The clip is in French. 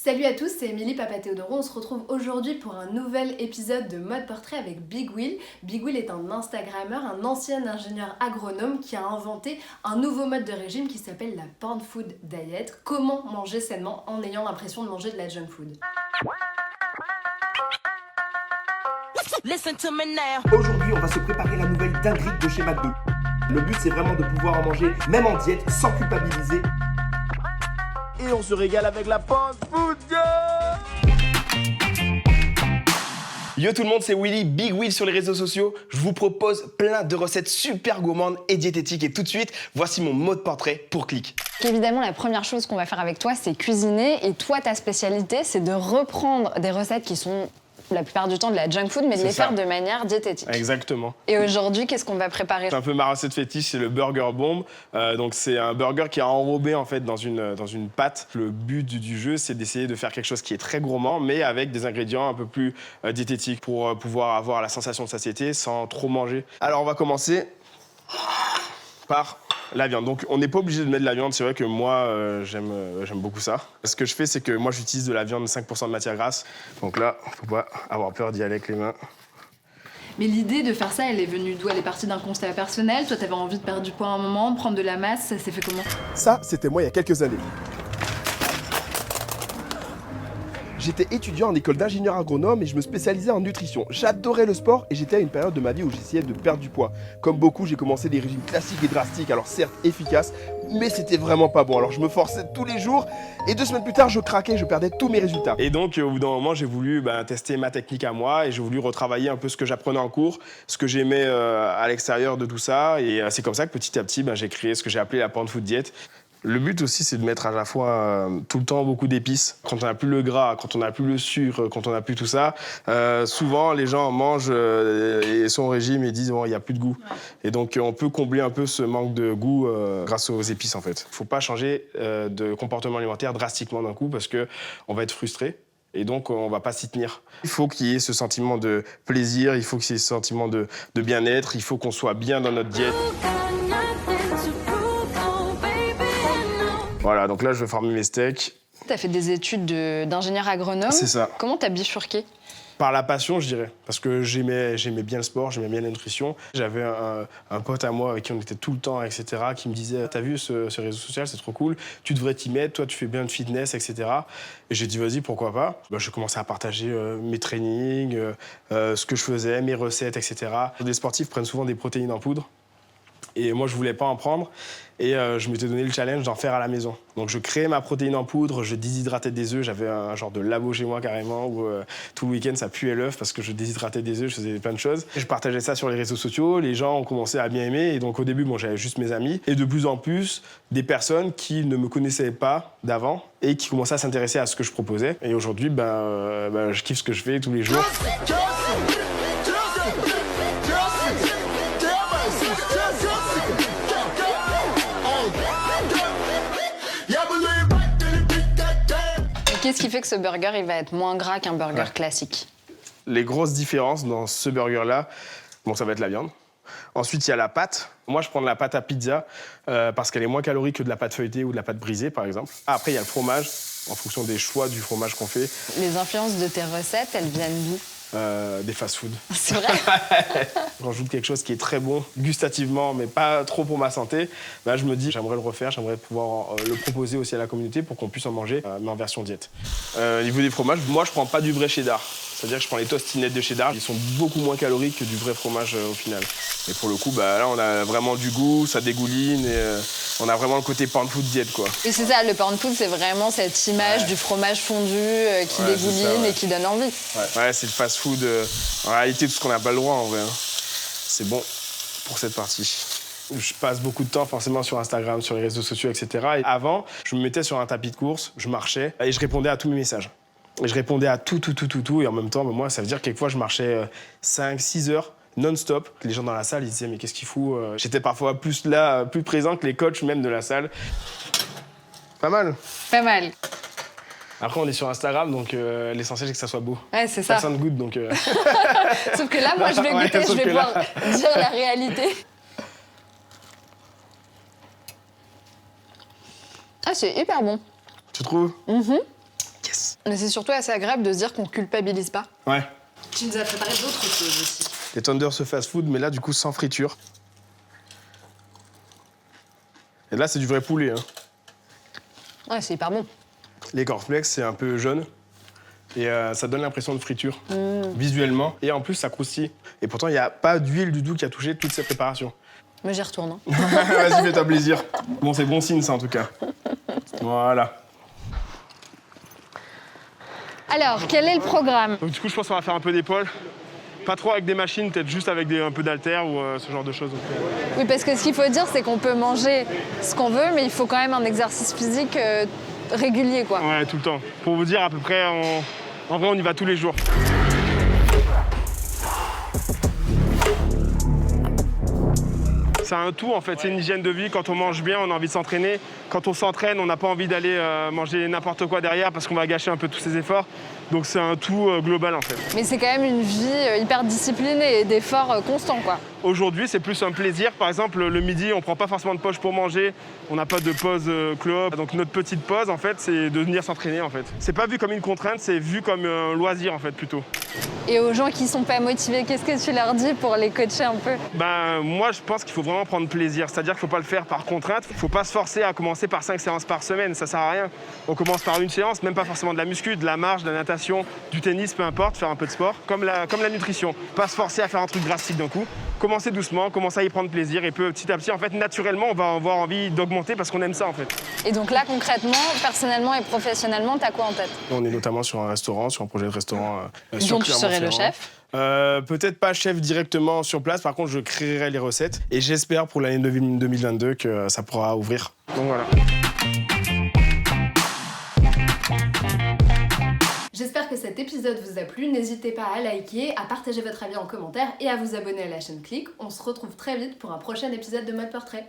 Salut à tous, c'est Émilie Papatheodoro. On se retrouve aujourd'hui pour un nouvel épisode de Mode Portrait avec Big Will. Big Will est un Instagrammeur, un ancien ingénieur agronome qui a inventé un nouveau mode de régime qui s'appelle la Porn Food Diet. Comment manger sainement en ayant l'impression de manger de la junk food. Aujourd'hui, on va se préparer la nouvelle dinguerie de chez McDo. Le but, c'est vraiment de pouvoir en manger, même en diète, sans culpabiliser. Et on se régale avec la Porn Food Diet. Yo tout le monde, c'est Willy, Big Will sur les réseaux sociaux. Je vous propose plein de recettes super gourmandes et diététiques. Et tout de suite, voici mon mode portrait pour clic. Évidemment, la première chose qu'on va faire avec toi, c'est cuisiner. Et toi, ta spécialité, c'est de reprendre des recettes qui sont la plupart du temps de la junk food, mais de les faire de manière diététique. Exactement. Et aujourd'hui, qu'est-ce qu'on va préparer? C'est un peu ma recette fétiche, c'est le Burger Bomb. Donc c'est un burger qui est enrobé en fait dans une pâte. Le but du jeu, c'est d'essayer de faire quelque chose qui est très gourmand, mais avec des ingrédients un peu plus diététiques pour pouvoir avoir la sensation de satiété sans trop manger. Alors on va commencer par la viande. Donc on n'est pas obligé de mettre de la viande, c'est vrai que moi j'aime beaucoup ça. Ce que je fais, c'est que moi j'utilise de la viande 5% de matière grasse. Donc là, faut pas avoir peur d'y aller avec les mains. Mais l'idée de faire ça, elle est venue d'où? Elle est partie d'un constat personnel? Toi, t'avais envie de perdre du poids à un moment, de prendre de la masse, ça s'est fait comment? Ça, c'était moi il y a quelques années. J'étais étudiant en école d'ingénieur agronome et je me spécialisais en nutrition. J'adorais le sport et j'étais à une période de ma vie où j'essayais de perdre du poids. Comme beaucoup, j'ai commencé des régimes classiques et drastiques, alors certes efficaces, mais c'était vraiment pas bon. Alors je me forçais tous les jours et 2 semaines plus tard, je craquais, je perdais tous mes résultats. Et donc au bout d'un moment, j'ai voulu tester ma technique à moi et j'ai voulu retravailler un peu ce que j'apprenais en cours, ce que j'aimais à l'extérieur de tout ça. Et c'est comme ça que petit à petit, j'ai créé ce que j'ai appelé la Porn Food Diet. Le but aussi, c'est de mettre à la fois tout le temps beaucoup d'épices. Quand on n'a plus le gras, quand on n'a plus le sucre, quand on n'a plus tout ça, souvent les gens mangent et sont au régime et disent bon, il n'y a plus de goût. Ouais. Et donc on peut combler un peu ce manque de goût grâce aux épices en fait. Il ne faut pas changer de comportement alimentaire drastiquement d'un coup parce qu'on va être frustré. Et donc, on ne va pas s'y tenir. Il faut qu'il y ait ce sentiment de plaisir, il faut qu'il y ait ce sentiment de bien-être, il faut qu'on soit bien dans notre diète. Voilà, donc là, je vais farmer mes steaks. Tu as fait des études d'ingénieur agronome. C'est ça. Comment tu as bifurqué? Par la passion, je dirais. Parce que j'aimais bien le sport, j'aimais bien la nutrition. J'avais un pote à moi avec qui on était tout le temps, etc., qui me disait « T'as vu ce réseau social, c'est trop cool, tu devrais t'y mettre, toi, tu fais bien de fitness, etc. » Et j'ai dit « Vas-y, pourquoi pas ?» J'ai commencé à partager mes trainings, ce que je faisais, mes recettes, etc. Les sportifs prennent souvent des protéines en poudre. Et moi, je voulais pas en prendre. Et je m'étais donné le challenge d'en faire à la maison. Donc, je créais ma protéine en poudre, je déshydratais des œufs. J'avais un genre de labo chez moi, carrément, où tout le week-end, ça puait l'œuf parce que je déshydratais des œufs, je faisais plein de choses. Et je partageais ça sur les réseaux sociaux. Les gens ont commencé à bien aimer. Et donc, au début, j'avais juste mes amis. Et de plus en plus, des personnes qui ne me connaissaient pas d'avant et qui commençaient à s'intéresser à ce que je proposais. Et aujourd'hui, je kiffe ce que je fais tous les jours. Qu'est-ce qui fait que ce burger il va être moins gras qu'un burger classique? Les grosses différences dans ce burger-là, ça va être la viande. Ensuite, il y a la pâte. Moi, je prends de la pâte à pizza parce qu'elle est moins calorique que de la pâte feuilletée ou de la pâte brisée, par exemple. Après, il y a le fromage, en fonction des choix du fromage qu'on fait. Les influences de tes recettes, elles viennent d'où? Des fast-food. C'est vrai? Quand je goûte quelque chose qui est très bon, gustativement, mais pas trop pour ma santé, je me dis j'aimerais le refaire, j'aimerais pouvoir le proposer aussi à la communauté pour qu'on puisse en manger, mais en version diète. Au niveau des fromages, moi je prends pas du vrai cheddar. C'est-à-dire que je prends les tostinettes de cheddar, ils sont beaucoup moins caloriques que du vrai fromage au final. Et pour le coup, là on a vraiment du goût, ça dégouline et on a vraiment le côté porn food diète quoi. Et c'est ça, le porn food, c'est vraiment cette image du fromage fondu qui dégouline et qui donne envie. Ouais, c'est le fast food. En réalité, tout ce qu'on n'a pas le droit en vrai. C'est bon pour cette partie. Je passe beaucoup de temps forcément sur Instagram, sur les réseaux sociaux, etc. Et avant, je me mettais sur un tapis de course, je marchais et je répondais à tous mes messages. Et je répondais à tout. Et en même temps, moi, ça veut dire que quelquefois, je marchais 5-6 heures non-stop. Les gens dans la salle, ils disaient « Mais qu'est-ce qu'il fout ?» J'étais parfois plus là, plus présent que les coachs même de la salle. Pas mal. Pas mal. Après, on est sur Instagram, donc l'essentiel, c'est que ça soit beau. Ouais, c'est ça. Personne goûte, donc... Sauf que là, moi, je vais goûter, je vais pouvoir dire la réalité. Ah, c'est hyper bon. Tu trouves? Mm-hmm. Yes. Mais c'est surtout assez agréable de se dire qu'on culpabilise pas. Ouais. Tu nous as préparé d'autres choses aussi. Les tenders ce fast-food, mais là, du coup, sans friture. Et là, c'est du vrai poulet. Hein. Ouais, c'est hyper bon. Les cornflakes, c'est un peu jaune. Et ça donne l'impression de friture, visuellement. Et en plus, ça croustille. Et pourtant, il n'y a pas d'huile du tout qui a touché toute cette préparation. Mais j'y retourne. Hein. Vas-y, fais-toi plaisir. Bon, c'est bon signe, ça, en tout cas. Voilà. Alors, quel est le programme? Donc, du coup, je pense qu'on va faire un peu d'épaule. Pas trop avec des machines, peut-être juste avec un peu d'haltères ou ce genre de choses. Oui, parce que ce qu'il faut dire, c'est qu'on peut manger ce qu'on veut, mais il faut quand même un exercice physique régulier, quoi. Ouais, tout le temps. Pour vous dire, à peu près, en vrai, on y va tous les jours. C'est un tout, en fait. C'est une hygiène de vie. Quand on mange bien, on a envie de s'entraîner. Quand on s'entraîne, on n'a pas envie d'aller manger n'importe quoi derrière parce qu'on va gâcher un peu tous ses efforts. Donc c'est un tout global, en fait. Mais c'est quand même une vie hyper disciplinée et d'efforts constants, quoi. Aujourd'hui, c'est plus un plaisir. Par exemple, le midi, on prend pas forcément de poche pour manger. On n'a pas de pause clope. Donc notre petite pause, en fait, c'est de venir s'entraîner, en fait. C'est pas vu comme une contrainte, c'est vu comme un loisir, en fait, plutôt. Et aux gens qui sont pas motivés, qu'est-ce que tu leur dis pour les coacher un peu? Ben, moi, je pense qu'il faut vraiment prendre plaisir. C'est-à-dire qu'il faut pas le faire par contrainte. Il faut pas se forcer à commencer par 5 séances par semaine. Ça sert à rien. On commence par une séance, même pas forcément de la muscu, de la marche, de la natation, du tennis, peu importe, faire un peu de sport. Comme la nutrition. Pas se forcer à faire un truc drastique d'un coup. Commencer doucement, commencer à y prendre plaisir. Et petit à petit, en fait, naturellement, on va avoir envie d'augmenter parce qu'on aime ça, en fait. Et donc là, concrètement, personnellement et professionnellement, t'as quoi en tête? On est notamment sur un restaurant, sur un projet de restaurant. Dont tu serais le chef? Peut-être pas chef directement sur place, par contre je créerai les recettes et j'espère pour l'année 2022 que ça pourra ouvrir. Donc voilà. J'espère que cet épisode vous a plu. N'hésitez pas à liker, à partager votre avis en commentaire et à vous abonner à la chaîne Click. On se retrouve très vite pour un prochain épisode de Mode Portrait.